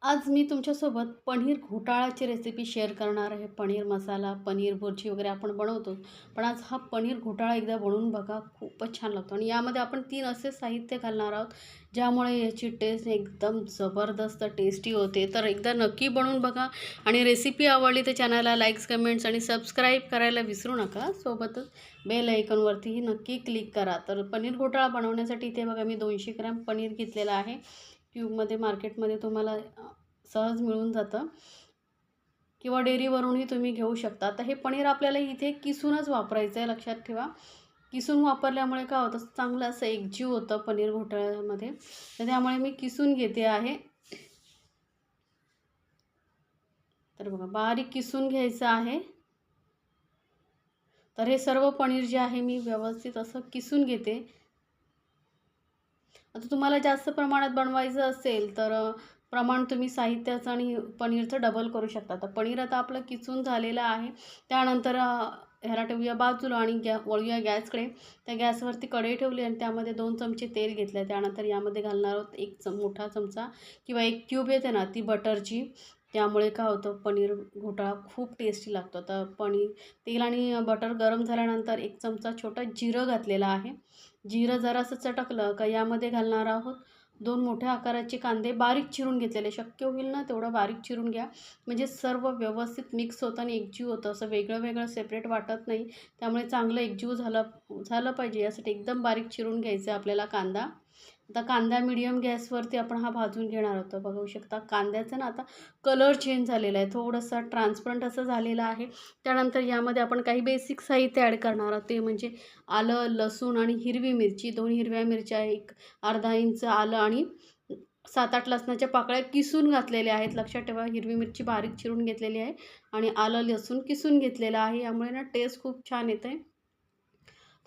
आज मी तुमच्यासोबत पनीर घोटाळ्याची रेसिपी शेअर करणार आहे. पनीर मसाला, पनीर भुर्जी वगैरे आपण बनवतो. पण आज हा पनीर घोटाळा एकदा बनवून बघा, खूपच छान लागतो. आणि यामध्ये आपण 3 असे साहित्य घालणार आहोत, ज्यामुळे याची टेस्ट एकदम जबरदस्त टेस्टी होते. तर एकदा नक्की बनवून बघा आणि रेसिपी आवडली तर चॅनलला लाईक्स, कमेंट्स आणि सबस्क्राईब करायला विसरू नका. सोबतच बेल आयकॉनवरतीही नक्की क्लिक करा. तर पनीर घोटाळा बनवण्यासाठी इथे बघा मी 200 ग्रॅम पनीर घेतलेलं आहे. क्यूबमध्ये मार्केटमध्ये तुम्हाला सहज मिळून जातं किंवा डेअरीवरूनही तुम्ही घेऊ शकता. तर हे पनीर आपल्याला इथे किसूनच वापरायचं आहे, लक्षात ठेवा. किसून वापरल्यामुळे काय होतं, चांगलं असं एकजीव होतं पनीर घोटाळ्यामध्ये. तर त्यामुळे मी किसून घेते आहे. तर बघा बारीक किसून घ्यायचं आहे. तर हे सर्व पनीर जे आहे मी व्यवस्थित असं किसून घेते. आता तुम्हाला जास्त प्रमाणात बनवायचं असेल तर प्रमाण तुम्ही साहित्याचं आणि पनीरचं डबल करू शकता. तर पनीर आता आपलं किसून झालेलं आहे. त्यानंतर ह्याला ठेवूया बाजूला आणि वळूया गॅसकडे. त्या गॅसवरती कढई ठेवली आणि त्यामध्ये 2 चमचे तेल घेतलं. त्यानंतर यामध्ये घालणार आहोत एक मोठा चमचा किंवा एक क्यूब येते ना ती बटरची. त्यामुळे काय होतं, पनीर घोटाळा खूप टेस्टी लागतो. तर तेल आणि बटर गरम झाल्यानंतर 1 चमचा छोटा जिरं घातलेलं आहे. जिरं जरासं चटकलं का यामध्ये घालणार आहोत 2 मोठ्या आकाराचे कांदे बारीक चिरून घेतलेले. शक्य होईल ना तेवढं बारीक चिरून घ्या, म्हणजे सर्व व्यवस्थित मिक्स होतं आणि एकजीव होतं. असं वेगळं वेगळं सेपरेट वाटत नाही. त्यामुळे चांगलं एकजीव झालं झालं पाहिजे, यासाठी एकदम बारीक चिरून घ्यायचं आहे आपल्याला कांदा. आता कांदा मीडियम गॅसवरती आपण हा भाजून घेणार आहोत. बघू शकता कांद्याचा ना आता कलर चेंज झालेला आहे, थोडंसं ट्रान्सपरंट असं झालेलं आहे. त्यानंतर यामध्ये आपण काही बेसिक साहित्य ॲड करणार आहोत. ते म्हणजे आलं, लसूण आणि हिरवी मिरची. 2 हिरव्या मिरच्या, एक अर्धा इंच आलं आणि 7-8 लसणाच्या पाकळ्या किसून घातलेल्या आहेत. लक्षात ठेवा, हिरवी मिरची बारीक चिरून घेतलेली आहे आणि आलं, लसूण किसून घेतलेलं आहे. यामुळे ना टेस्ट खूप छान येते.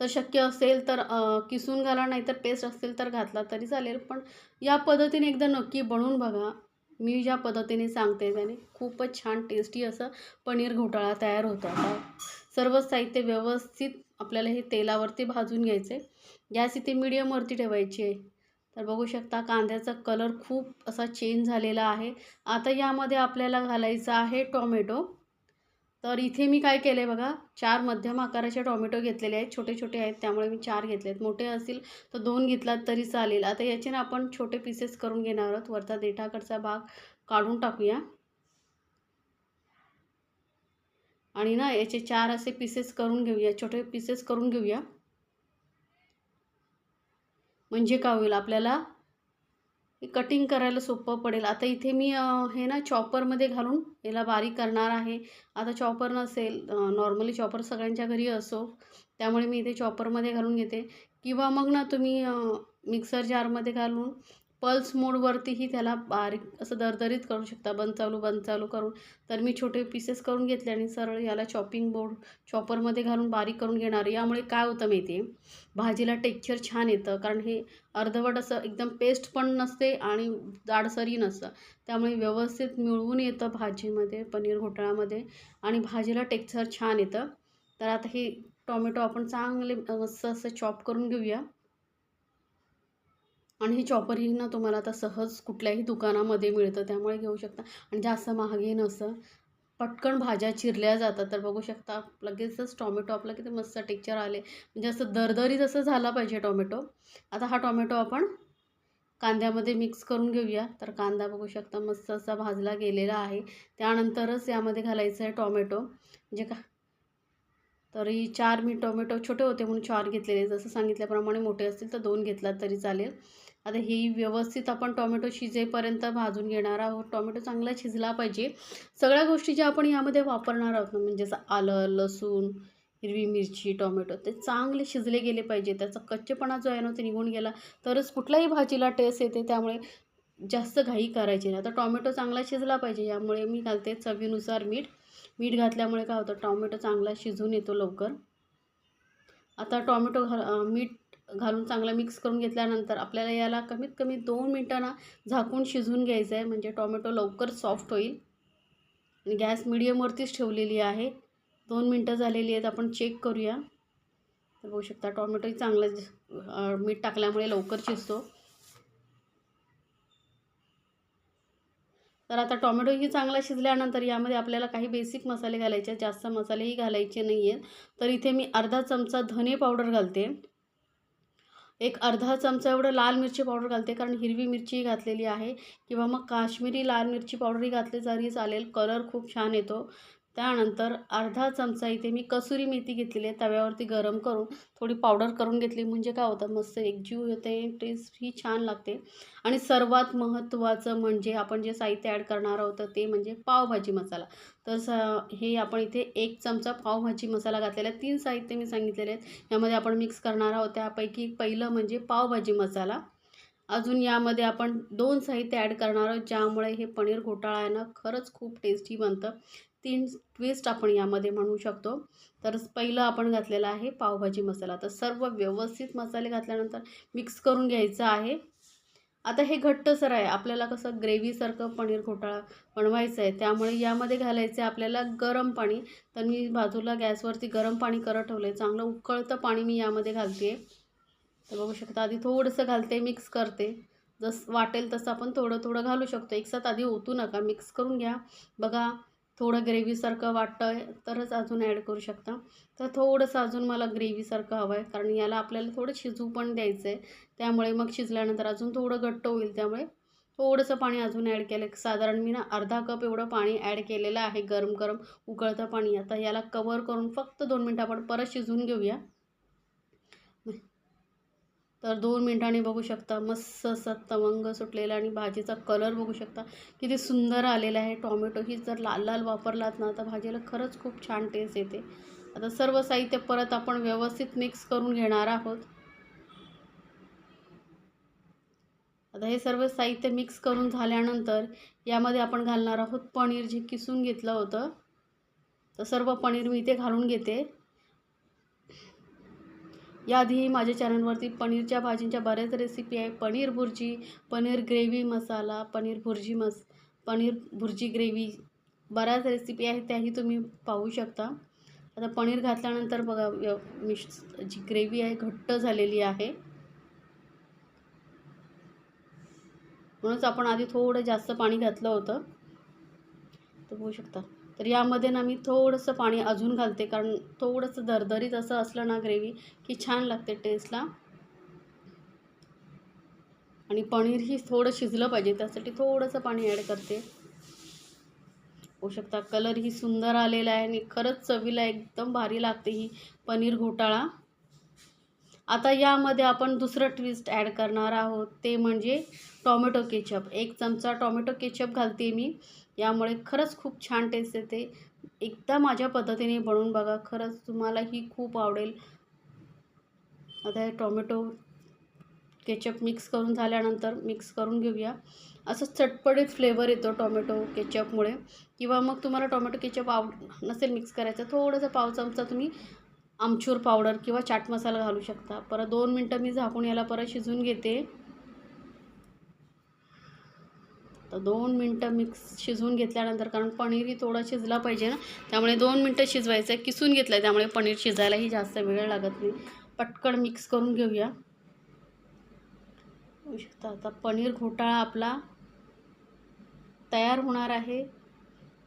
तर शक्य असेल तर किसून घाला, नाहीतर पेस्ट असेल तर घातला तरी चालेल. पण या पद्धतीने एकदा नक्की बनवून बघा. मी ज्या पद्धतीने सांगते त्याने खूपच छान टेस्टी असं पनीर घोटाळा तयार होतो. आता सर्व साहित्य व्यवस्थित आपल्याला हे तेलावरती भाजून घ्यायचे. गॅस इथे मीडियमवरती ठेवायची आहे. तर बघू शकता कांद्याचा कलर खूप असा चेंज झालेला आहे. आता यामध्ये आपल्याला घालायचा आहे टोमॅटो. तर इथे मी काय केलं आहे बघा, 4 मध्यम आकाराचे टोमॅटो घेतलेले आहेत. छोटे-छोटे आहेत त्यामुळे मी 4 घेतले आहेत. मोठे असतील तर 2 घेतलात तरी चालेल. आता याचे ना आपण छोटे पीसेस करून घेणार आहोत. वरचा देठाकडचा भाग काढून टाकूया आणि ना याचे 4 असे पीसेस करून घेऊया, छोटे पीसेस करून घेऊया. म्हणजे काय होईल आपल्याला कटिंग करायला सोपं पडेल. आता इथे मी हे ना चॉपरमध्ये घालून याला बारीक करणार आहे. आता चॉपर नसेल, नॉर्मली चॉपर सगळ्यांच्या घरी असो, त्यामुळे मी इथे चॉपरमध्ये घालून घेते. किंवा मग ना तुम्ही मिक्सर जारमध्ये घालून पल्स मोडवरतीही त्याला बारीक असं दरदरीत करू शकता, बंद चालू बंद चालू करून. तर मी छोटे पीसेस करून घेतले आणि सरळ याला चॉपिंग बोर्ड चॉपरमध्ये घालून बारीक करून घेणार. यामुळे काय होतं माहिती आहे, भाजीला टेक्स्चर छान येतं. कारण हे अर्धवट असं एकदम पेस्ट पण नसते आणि जाडसरही नसतं. त्यामुळे व्यवस्थित मिळून येतं भाजीमध्ये, पनीर घोटाळ्यामध्ये, आणि भाजीला टेक्स्चर छान येतं. तर आता हे टोमॅटो आपण चांगले मस्त असं चॉप करून घेऊया. आणि हे चॉपर ही ना तुम्हाला आता सहज कुठल्याही दुकानामध्ये मिळतं, त्यामुळे घेऊ शकता आणि जास्त महागही नसतं. पटकन भाज्या चिरल्या जातात. तर बघू शकता लगेचच टोमॅटो आपलं किती मस्त टेक्स्चर आले, म्हणजे असं दरदरीत असं झाला पाहिजे टोमॅटो. आता हा टोमॅटो आपण कांद्यामध्ये मिक्स करून घेऊया. तर कांदा बघू शकता मस्त असा भाजला गेलेला आहे. त्यानंतरच यामध्ये घालायचं आहे टोमॅटो. म्हणजे का, तरी 4 मी टोमॅटो छोटे होते म्हणून 4 घेतलेले. जसं सांगितल्याप्रमाणे मोठे असतील तर 2 घेतलात तरी चालेल. आता हे व्यवस्थित आपण टोमॅटो शिजेपर्यंत भाजून घेणार आहोत. टोमॅटो चांगला शिजला पाहिजे. सगळ्या गोष्टी ज्या आपण यामध्ये वापरणार आहोत ना, म्हणजे जसं आलं, लसूण, हिरवी मिरची, टोमॅटो, ते चांगले शिजले गेले पाहिजे. त्याचा कच्चेपणा जो आहे ना ते निघून गेला तरच कुठल्याही भाजीला टेस्ट येते. त्यामुळे जास्त घाई करायची नाही. आता टोमॅटो चांगला शिजला पाहिजे, यामुळे मी घालते चवीनुसार मीठ. मीठ घातल्यामुळे काय होतं, टोमॅटो चांगला शिजून येतो लवकर. आता टोमॅटो मीठ घालून चांगलं मिक्स करून घेतल्यानंतर आपल्याला याला कमीत कमी 2 मिनटं ना झाकून शिजवून घ्यायचं आहे, म्हणजे टोमॅटो लवकर सॉफ्ट होईल. आणि गॅस मीडियमवरतीच ठेवलेली आहे. 2 मिनटं झालेली आहेत, आपण चेक करूया. तर बघू शकता टोमॅटोही चांगलं मीठ टाकल्यामुळे लवकर शिजतो. तर आता टोमॅटोही चांगला शिजल्यानंतर यामध्ये आपल्याला काही बेसिक मसाले घालायचे, जास्त मसालेही घालायचे नाही आहेत. तर इथे मी अर्धा चमचा धने पावडर घालते, एक अर्धा चमचा एवढं लाल मिरची पावडर घालते, कारण हिरवी मिरचीही घातलेली आहे, किंवा मग काश्मीरी लाल मिरची पावडरही घातली तरी चालेल, कलर खूप छान येतो. त्यानंतर अर्धा चमचा इथे मी कसुरी मेथी घेतलेली आहे, तव्यावरती गरम करून थोडी पावडर करून घेतली, म्हणजे काय होतं मस्त एकजीव होते, टेस्टही छान लागते. आणि सर्वात महत्त्वाचं म्हणजे आपण जे साहित्य ॲड करणार आहोत ते म्हणजे पावभाजी मसाला. तर हे आपण इथे 1 चमचा पावभाजी मसाला घातलेला आहे. 3 साहित्य मी सांगितलेले आहेत, यामध्ये आपण मिक्स करणार आहोत. त्यापैकी पहिलं म्हणजे पावभाजी मसाला. अजून यामध्ये आपण 2 साहित्य ॲड करणार आहोत, ज्यामुळे हे पनीर घोटाळा आहे ना खरंच खूप टेस्टी बनतं. 3 ट्विस्ट आपण यामध्ये म्हणू शकतो. तर पहिलं आपण घातलेलं आहे पावभाजी मसाला. तर सर्व व्यवस्थित मसाले घातल्यानंतर मिक्स करून घ्यायचं आहे. आता हे घट्टसर आहे, आपल्याला कसं ग्रेव्हीसारखं पनीर घोटाळा बनवायचं आहे, त्यामुळे यामध्ये घालायचं आहे आपल्याला गरम पाणी. तर मी बाजूला गॅसवरती गरम पाणी करत ठेवलं आहे, चांगलं उकळतं पाणी मी यामध्ये घालते. तर बघू शकता, आधी थोडंसं घालते, मिक्स करते. जसं वाटेल तसं आपण थोडं थोडं घालू शकतो, एकसाथ आधी ओतू नका, मिक्स करून घ्या. बघा थोडं ग्रेव्हीसारखं वाटतं आहे तरच अजून ॲड करू शकता. तर थोडंसं अजून मला ग्रेव्हीसारखं हवं आहे, कारण याला आपल्याला थोडं शिजू पण द्यायचं आहे, त्यामुळे मग शिजल्यानंतर अजून थोडं घट्ट होईल, त्यामुळे थोडंसं पाणी अजून ॲड केलं. साधारण मी ना अर्धा कप एवढं पाणी ॲड केलेलं आहे, गरम गरम उकळतं पाणी. आता याला कवर करून फक्त 2 मिनटं आपण परत शिजवून घेऊया. तर 2 मिनिटांनी बघू शकता मस्त असं तवंग सुटलेला आणि भाजीचा कलर बघू शकता किती सुंदर आलेला आहे. टोमॅटोही जर लाल लाल वापरलात ना तर भाजीला खरंच खूप छान टेस्ट येते. आता सर्व साहित्य परत आपण व्यवस्थित मिक्स करून घेणार आहोत. आता हे सर्व साहित्य मिक्स करून झाल्यानंतर यामध्ये आपण घालणार आहोत पनीर, जे किसून घेतलं होतं. तर सर्व पनीर मी इथे घालून घेते. याआधीही माझ्या चॅनलवरती पनीरच्या भाजींच्या बऱ्याच रेसिपी आहे. पनीर भुर्जी, पनीर ग्रेव्ही मसाला, पनीर भुर्जी ग्रेव्ही, बऱ्याच रेसिपी आहेत, त्याही तुम्ही पाहू शकता. आता पनीर घातल्यानंतर बघा जी ग्रेव्ही आहे घट्ट झालेली आहे, म्हणूनच आपण आधी थोडं जास्त पाणी घातलं होतं. तर बघू शकता. तर यामध्ये ना मी थोडंसं पाणी अजून घालते, कारण थोडंसं दरदरीत असं असलं ना ग्रेव्ही की छान लागते टेस्टला. आणि पनीरही थोडं शिजलं पाहिजे, त्यासाठी थोडंसं पाणी ॲड करते. होऊ शकता कलरही सुंदर आलेला आहे आणि खरंच चवीला एकदम भारी लागते ही पनीर घोटाळा. आता यामध्ये आपण दुसरं ट्विस्ट ॲड करणार आहोत, ते म्हणजे टोमॅटो केचप. 1 चमचा टोमॅटो केचप घालते मी, यामुळे खरंच खूप छान टेस्ट येते. एकदा माझ्या पद्धतीने बनवून बघा, खरंच तुम्हालाही खूप आवडेल. आता हे टोमॅटो केचप मिक्स करून झाल्यानंतर मिक्स करून घेऊया. असं चटपटीत फ्लेवर येतो टोमॅटो केचपमुळे. किंवा मग तुम्हाला टोमॅटो केचप नसेल मिक्स करायचं, थोडंसं पाव चमचा तुम्ही आमचूर पावडर किंवा चाट मसाला घालू शकता. परत 2 मिनटं मी झाकून याला परत शिजवून घेते. तर 2 मिनटं शिजवून घेतल्यानंतर, कारण पनीरही थोडं शिजला पाहिजे ना, त्यामुळे 2 मिनटं शिजवायचं आहे. किसून घेतलं आहे, त्यामुळे पनीर शिजायलाही जास्त वेळ लागत नाही. पटकन मिक्स करून घेऊया. होऊ शकता आता पनीर घोटाळा आपला तयार होणार आहे.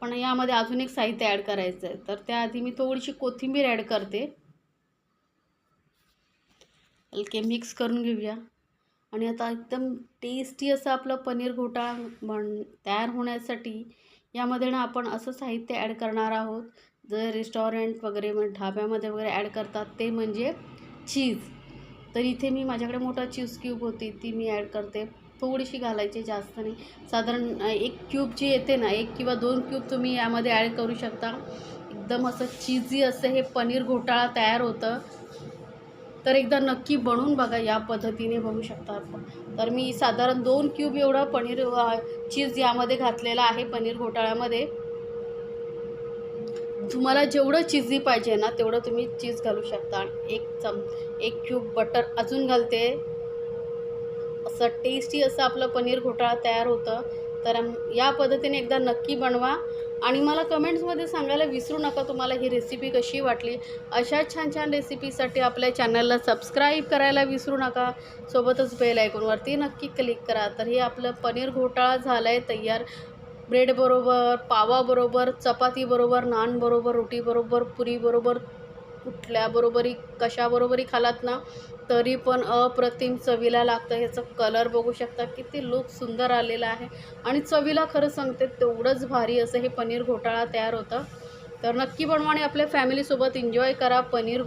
पण यामध्ये अजून एक साहित्य ॲड करायचं आहे, तर त्याआधी मी थोडीशी कोथिंबीर ॲड करते. हलके मिक्स करून घेऊया. आणि आता एकदम टेस्टी असं आपलं पनीर घोटाळा तयार होण्यासाठी यामध्ये ना आपण असं साहित्य ॲड करणार आहोत, जर रेस्टॉरंट वगैरे ढाब्यामध्ये वगैरे ॲड करतात, ते म्हणजे चीज. तर इथे मी माझ्याकडे मोठा चीज क्यूब होती, ती मी ॲड करते. थोडीशी घालायची, जास्त नाही. साधारण 1 क्यूब जी येते ना, 1 किंवा 2 क्यूब तुम्ही यामध्ये ॲड करू शकता. एकदम असं चीजी असं हे पनीर घोटाळा तयार होतं. तर एकदा नक्की बनवून बघा, या पद्धतीने बघू शकता आपण. तर मी साधारण 2 क्यूब एवढा चीज यामध्ये घातलेला आहे पनीर घोटाळ्यामध्ये. तुम्हाला जेवढं चीजी पाहिजे ना तेवढं तुम्ही चीज घालू शकता. 1 क्यूब बटर अजून घालते. असं टेस्टी असं आपलं पनीर घोटाळा तयार होतं. तर या पद्धतीने एकदा नक्की बनवा आणि मला कमेंट्समध्ये सांगायला विसरू नका तुम्हाला ही रेसिपी कशी वाटली. अशा छान छान रेसिपीसाठी आपल्या चॅनलला सबस्क्राईब करायला विसरू नका. सोबतच बेल आयकॉनवरती नक्की क्लिक करा. तर हे आपलं पनीर घोटाळा झाला आहे तयार. ब्रेडबरोबर, पावाबरोबर, चपातीबरोबर, नानबरोबर, रोटीबरोबर, पुरीबरोबर, कुठल्याबरोबरही कशाबरोबरही खालात ना तरी पण अप्रतिम चवीला लागतं. ह्याचं कलर बघू शकता किती लूक सुंदर आलेला आहे आणि चवीला खरं सांगते तेवढंच भारी असं हे पनीर घोटाळा तयार होतं. तर नक्की बनवा आणि आपल्या फॅमिलीसोबत एन्जॉय करा पनीर